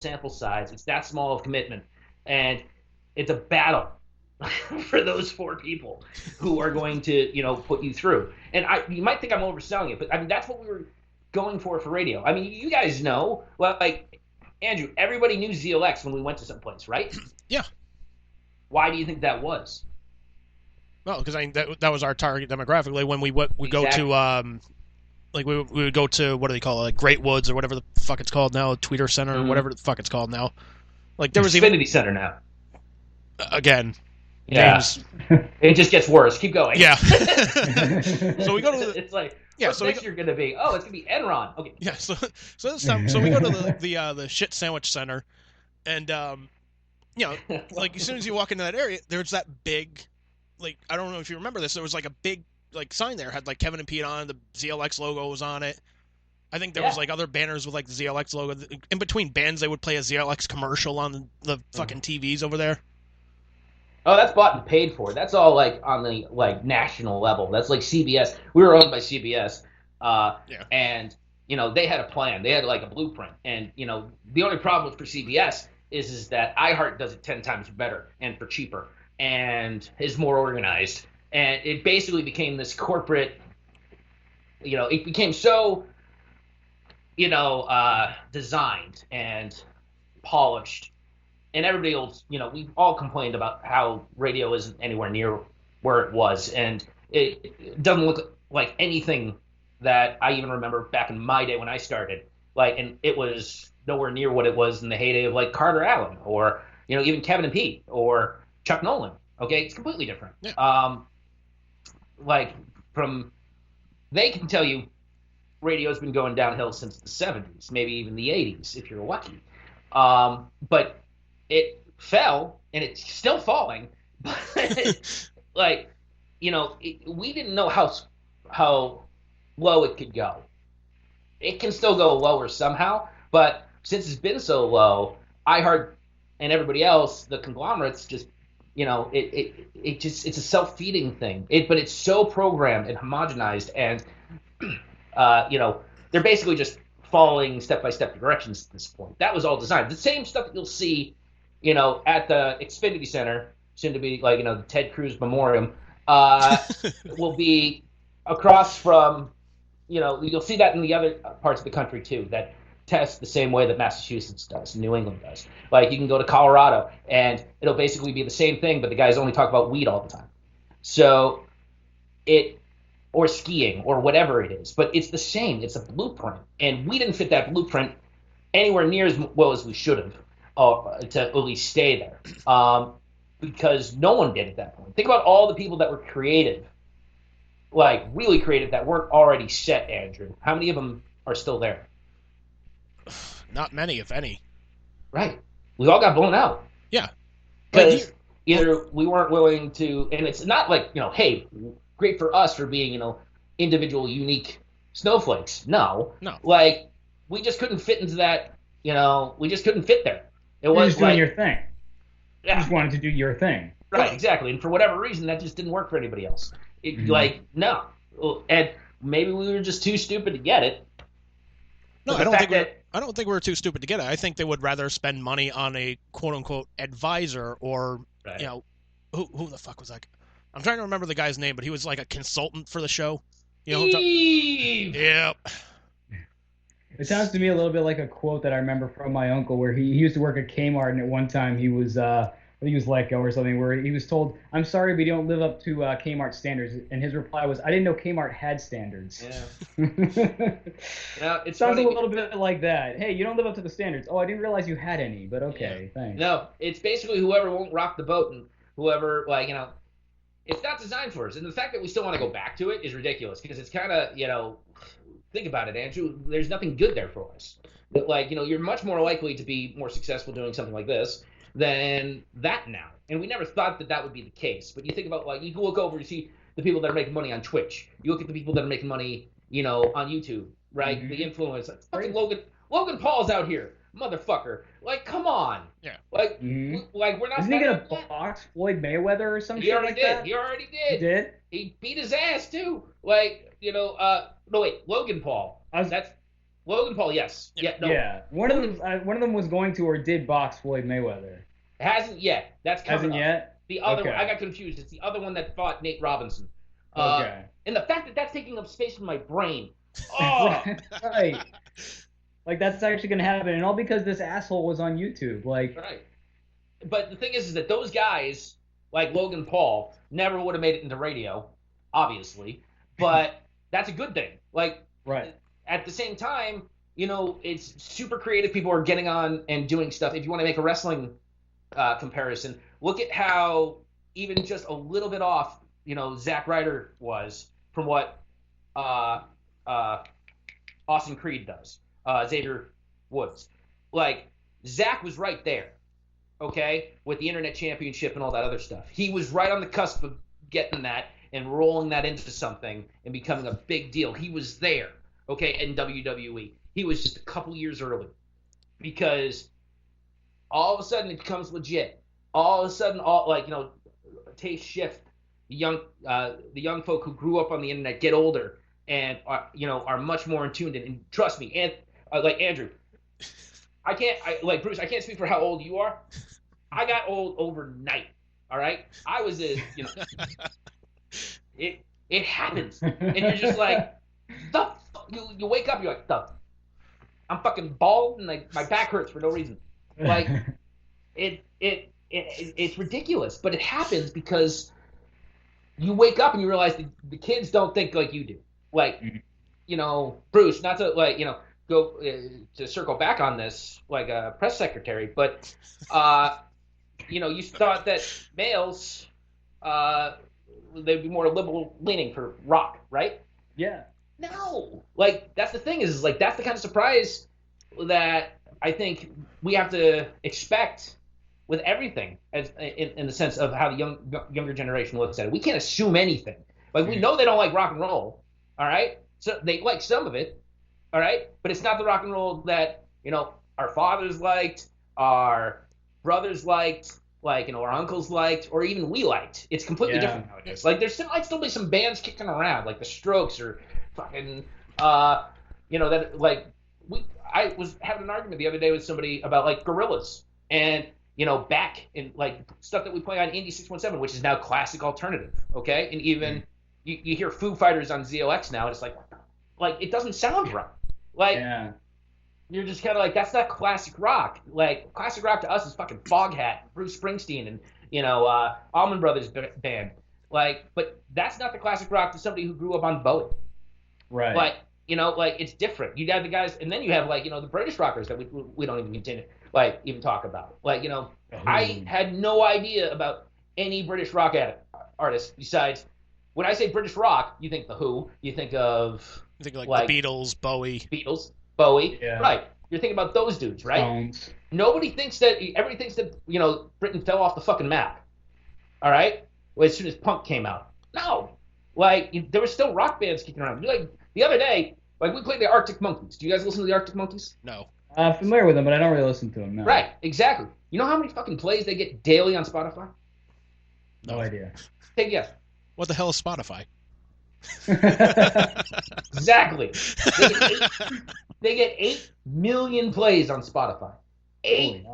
sample size. It's that small of commitment, and it's a battle for those four people who are going to, put you through. And you might think I'm overselling it, but I mean that's what we were going for radio. I mean, you guys know, well, like Andrew, everybody knew ZLX when we went to some place, right? Yeah. Why do you think that was? Well, because I mean, that was our target demographic. Like when we go Exactly. to like we would go to, what do they call it, like Great Woods or whatever the fuck it's called now, Tweeter Center or Mm-hmm. whatever the fuck it's called now. Like there was even Xfinity Center now. again, Yeah, James. it just gets worse. Keep going. Yeah. So we go to it's like, yeah. what's So we next go, year gonna be? Oh, it's gonna be Enron. Okay. yeah. So this time, so we go to the shit sandwich center, and like as soon as you walk into that area, there's that big, like, I don't know if you remember this. There was like a big like sign there, had like Kevin and Pete on, the ZLX logo was on it. I think there was like other banners with like the ZLX logo. In between bands, they would play a ZLX commercial on the fucking TVs over there. Oh, that's bought and paid for. That's all like on the like national level. That's like CBS. We were owned by CBS, Yeah. and they had a plan. They had like a blueprint. And the only problem for CBS is that iHeart does it 10 times better and for cheaper and is more organized. And it basically became this corporate. It became so designed and polished. And everybody else, we all complained about how radio isn't anywhere near where it was, and it doesn't look like anything that I even remember back in my day when I started. Like, and it was nowhere near what it was in the heyday of like Carter Allen or even Kevin and Pete or Chuck Nolan. Okay, it's completely different. Yeah. Like from they can tell you radio's been going downhill since the 70s, maybe even the 80s if you're lucky. But it fell and it's still falling. But like, we didn't know how low it could go. It can still go lower somehow, but since it's been so low, iHeart and everybody else, the conglomerates, just it just it's a self-feeding thing. But it's so programmed and homogenized, and they're basically just following step-by-step directions at this point. That was all designed. The same stuff that you'll see, at the Xfinity Center, soon to be like, the Ted Cruz Memoriam, will be across from, you'll see that in the other parts of the country too, that test the same way that Massachusetts does, New England does. Like you can go to Colorado and it'll basically be the same thing, but the guys only talk about weed all the time. So or skiing or whatever it is, but it's the same. It's a blueprint, and we didn't fit that blueprint anywhere near as well as we should have to at least stay there, because no one did at that point. Think about all the people that were creative, like really creative, that weren't already set. Andrew, how many of them are still there? Not many, if any. Right, we all got blown out. Yeah. Because either we weren't willing to, and it's not like hey, great for us for being individual, unique snowflakes. No, like we just couldn't fit into that. We just couldn't fit there. It was just doing your thing. Yeah. You just wanted to do your thing. Right, exactly. And for whatever reason, that just didn't work for anybody else. Like no, and maybe we were just too stupid to get it. No, I don't think we're too stupid to get it. I think they would rather spend money on a quote unquote advisor or right. Who the fuck was that? I'm trying to remember the guy's name, but he was like a consultant for the show. Yep. It sounds to me a little bit like a quote that I remember from my uncle, where he used to work at Kmart, and at one time he was let go or something, where he was told, "I'm sorry, we don't live up to Kmart standards," and his reply was, "I didn't know Kmart had standards." Yeah. It sounds a little bit like that. Hey, you don't live up to the standards. Oh, I didn't realize you had any, but okay, thanks. No, it's basically whoever won't rock the boat and whoever it's not designed for us. And the fact that we still want to go back to it is ridiculous, because it's kind of, think about it, Andrew. There's nothing good there for us. But you're much more likely to be more successful doing something like this than that now. And we never thought that would be the case. But you think about, you can look over and see the people that are making money on Twitch. You look at the people that are making money, on YouTube, right? Mm-hmm. The influencers. Fucking Logan Paul's out here. Motherfucker, come on. Yeah. We're not. Isn't he gonna box Floyd Mayweather or some shit like that? He already did. He did. He beat his ass too. No wait, Logan Paul. That's Logan Paul, yes. Yeah, no. Yeah, one of them was going to or did box Floyd Mayweather. Hasn't yet. That's coming Hasn't up. yet? The other Okay. one, I got confused. It's the other one that fought Nate Robinson. Okay. And the fact that that's taking up space in my brain. Oh, Right. Like, that's actually going to happen. And all because this asshole was on YouTube. Like, right. But the thing is that those guys, like Logan Paul, never would have made it into radio, obviously. But that's a good thing. Like, right. at the same time, you know, it's super creative. People are getting on and doing stuff. If you want to make a wrestling comparison, look at how even just a little bit off, you know, Zack Ryder was from what Austin Creed does, Xavier Woods. Like, Zack was right there, okay, with the Internet Championship and all that other stuff. He was right on the cusp of getting that and rolling that into something and becoming a big deal. He was there, okay, in WWE. He was just a couple years early because all of a sudden it becomes legit. All of a sudden, tastes shift. The young folk who grew up on the internet get older and are much more in tune. And trust me, and like Andrew, Bruce, I can't speak for how old you are. I got old overnight. All right, I was it happens, and you're just like you wake up, you're like I'm fucking bald and like my back hurts for no reason. Like it's ridiculous, but it happens because you wake up and you realize the kids don't think like you do. Like, you know, Bruce, not to go to circle back on this like a press secretary, but you thought that males they'd be more liberal leaning for rock, right? Yeah. No, like that's the thing is like that's the kind of surprise that I think we have to expect with everything, as in the sense of how the younger generation looks at it. We can't assume anything. Like we know they don't like rock and roll, all right? So they like some of it, all right? But it's not the rock and roll that our fathers liked, our brothers liked, our uncles liked, or even we liked. It's completely different nowadays. Like there might still be some bands kicking around, like the Strokes or fucking, that like I was having an argument the other day with somebody about like Gorillaz and back in like stuff that we play on Indie 617, which is now classic alternative, okay? And even you hear Foo Fighters on ZOX now, and it's like it doesn't sound right. Like you're just kind of like that's not classic rock. Like classic rock to us is fucking Foghat, Bruce Springsteen, and Allman Brothers band. Like, but that's not the classic rock to somebody who grew up on Bowie. Right. But it's different. You have the guys, and then you have the British rockers that we don't even continue even talk about. I had no idea about any British rock artists besides when I say British rock, you think the Who, you think of the Beatles, Bowie, right? You're thinking about those dudes, right? Stones. Everybody thinks that Britain fell off the fucking map. All right, as soon as punk came out, no, there were still rock bands kicking around. Like the other day, we played the Arctic Monkeys. Do you guys listen to the Arctic Monkeys? No. I'm familiar with them, but I don't really listen to them. No. Right, exactly. You know how many fucking plays they get daily on Spotify? No idea. Take a guess. What the hell is Spotify? Exactly. They get 8 million plays on Spotify. 8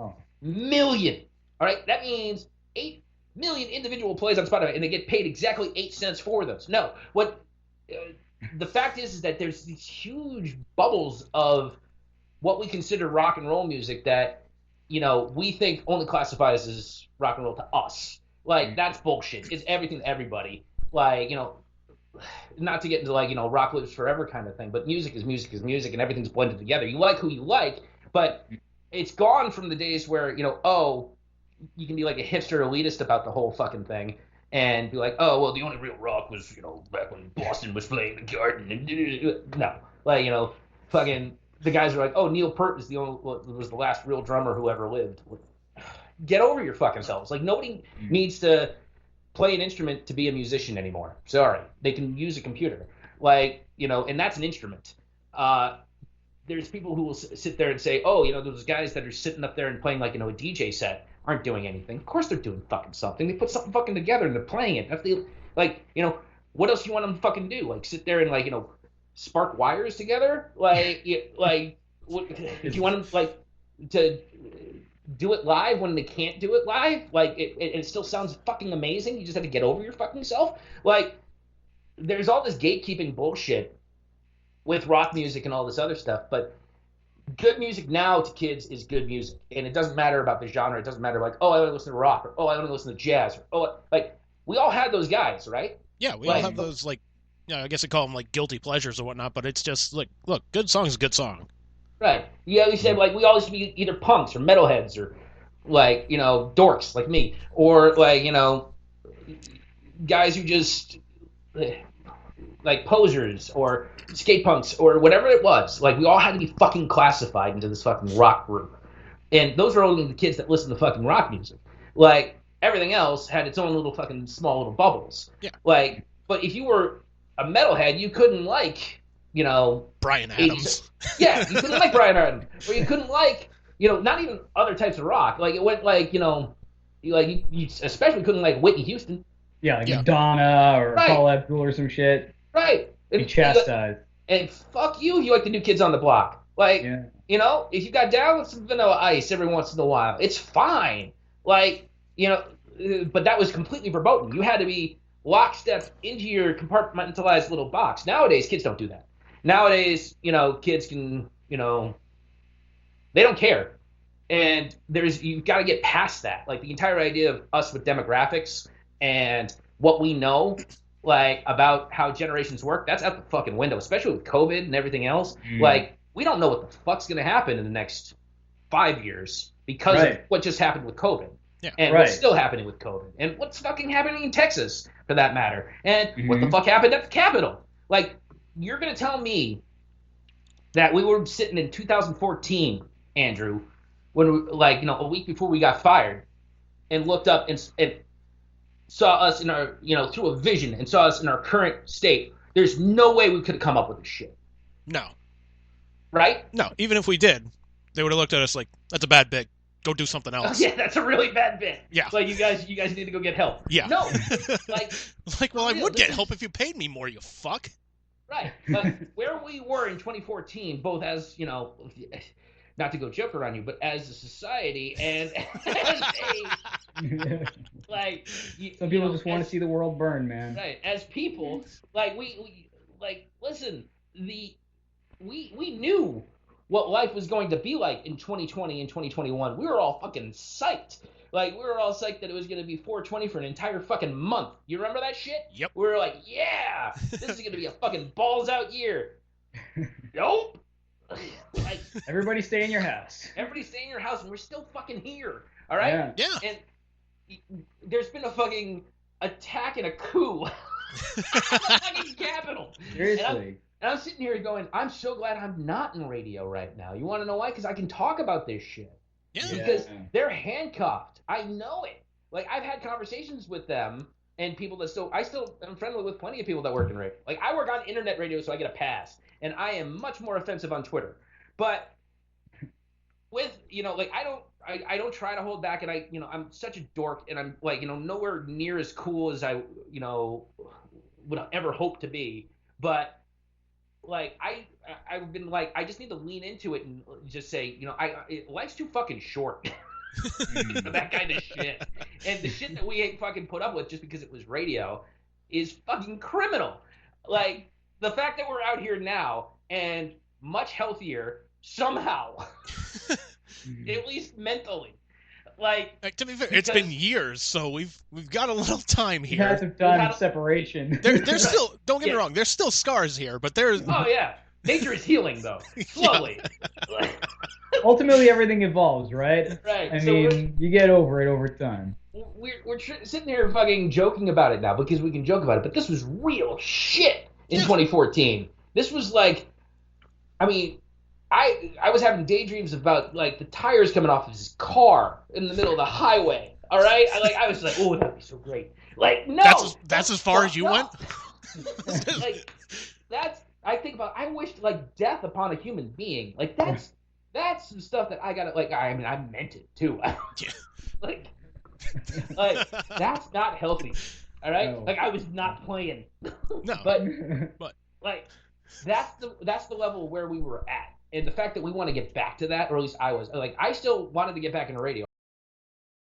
million. All right, that means 8 million individual plays on Spotify, and they get paid exactly 8 cents for those. No, what the fact is that there's these huge bubbles of what we consider rock and roll music that we think only classifies as rock and roll to us. That's bullshit. It's everything to everybody. Not to get into rock lives forever kind of thing, but music is music and everything's blended together. You like who you like, but it's gone from the days where you can be like a hipster elitist about the whole fucking thing and be like, oh well, the only real rock was back when Boston was playing the Garden and no, fucking the guys are like, oh, Neil Peart was the last real drummer who ever lived. Get over your fucking selves. Nobody needs to play an instrument to be a musician anymore. Sorry, they can use a computer. And that's an instrument. There's people who will sit there and say, oh, those guys that are sitting up there and playing a DJ set aren't doing anything. Of course they're doing fucking something. They put something fucking together and they're playing it. That's what else do you want them to fucking do? Sit there and spark wires together. Like if you want to to do it live when they can't do it live, it still sounds fucking amazing. You just have to get over your fucking self. Like there's all this gatekeeping bullshit with rock music and all this other stuff, but good music now to kids is good music, and it doesn't matter about the genre. It doesn't matter like, oh, I want to listen to rock, or oh, I want to listen to jazz, or oh, like we all had those guys, right? Yeah, we all have those I guess I call them like guilty pleasures or whatnot, but it's just like, look, good song is a good song. Right. Yeah, we said like we all used to be either punks or metalheads or like dorks like me, or like guys who just like posers or skate punks or whatever it was. Like we all had to be fucking classified into this fucking rock group, and those are only the kids that listen to fucking rock music. Like everything else had its own little fucking small little bubbles. Yeah. Like, but if you were a metalhead, you couldn't like Bryan Adams. Yeah, you couldn't like Bryan Adams, or you couldn't like not even other types of rock. Like it went like you especially couldn't like Whitney Houston. Yeah, like Madonna or Right. Paula Abdul or some shit. Right. Be chastised. And fuck you if you like the New Kids on the Block. Like, if you got down with some Vanilla Ice every once in a while, it's fine. Like, but that was completely verboten. You had to be lockstep into your compartmentalized little box. Nowadays, kids don't do that. Nowadays, kids can, they don't care. And you've got to get past that. Like the entire idea of us with demographics and what we know, like about how generations work, that's out the fucking window, especially with COVID and everything else. Like we don't know what the fuck's going to happen in the next 5 years because of what just happened with COVID. Yeah. And what's still happening with COVID. And what's fucking happening in Texas, for that matter. And what the fuck happened at the Capitol. Like, you're going to tell me that we were sitting in 2014, Andrew, when a week before we got fired, and looked up and saw us in our, through a vision and saw us in our current state. There's no way we could have come up with this shit. No. Right? No, even if we did, they would have looked at us like, that's a bad bit. Go do something else. Yeah, that's a really bad bit. Yeah. It's like, you guys need to go get help. Yeah. No. Well, I would get help if you paid me more, you fuck. Right. But where we were in 2014, both as, not to go joke around you, but as a society and as some people just want to see the world burn, man. Right. As people, we listen, we knew what life was going to be like in 2020 and 2021. We were all fucking psyched. Like, we were all psyched that it was going to be 420 for an entire fucking month. You remember that shit? Yep. We were like, yeah, this is going to be a fucking balls out year. Nope. Everybody stay in your house. Everybody stay in your house, and we're still fucking here. All right? Yeah. And there's been a fucking attack and a coup at the fucking Capitol. Seriously. And I'm sitting here going, I'm so glad I'm not in radio right now. You want to know why? Because I can talk about this shit. Yeah. Because they're handcuffed. I know it. Like, I've had conversations with them and people that I'm friendly with plenty of people that work in radio. Like, I work on internet radio, so I get a pass. And I am much more offensive on Twitter. But with, I don't try to hold back, and I'm such a dork, and I'm nowhere near as cool as I, would ever hope to be. But I've been I just need to lean into it and just say, life's too fucking short for that kind of shit. And the shit that we ain't fucking put up with just because it was radio is fucking criminal. Like, the fact that we're out here now and much healthier somehow, at least mentally. To be fair, it's been years, so we've got a little time here. We've had some time of separation. There's still, don't get me wrong, there's still scars here, but there's... Oh, yeah. Nature is healing, though. Slowly. Ultimately, everything evolves, right? Right. I mean, you get over it over time. We're sitting here fucking joking about it now because we can joke about it, but this was real shit in 2014. This was I was having daydreams about the tires coming off of his car in the middle of the highway. All right, I was like, oh, that'd be so great. No, that's as far as you went. I think about. I wished death upon a human being. That's some stuff that I gotta I meant it too. That's not healthy. All right, No. I was not playing. No, but that's the level where we were at, and the fact that we want to get back to that, or at least I was like, I still wanted to get back into radio.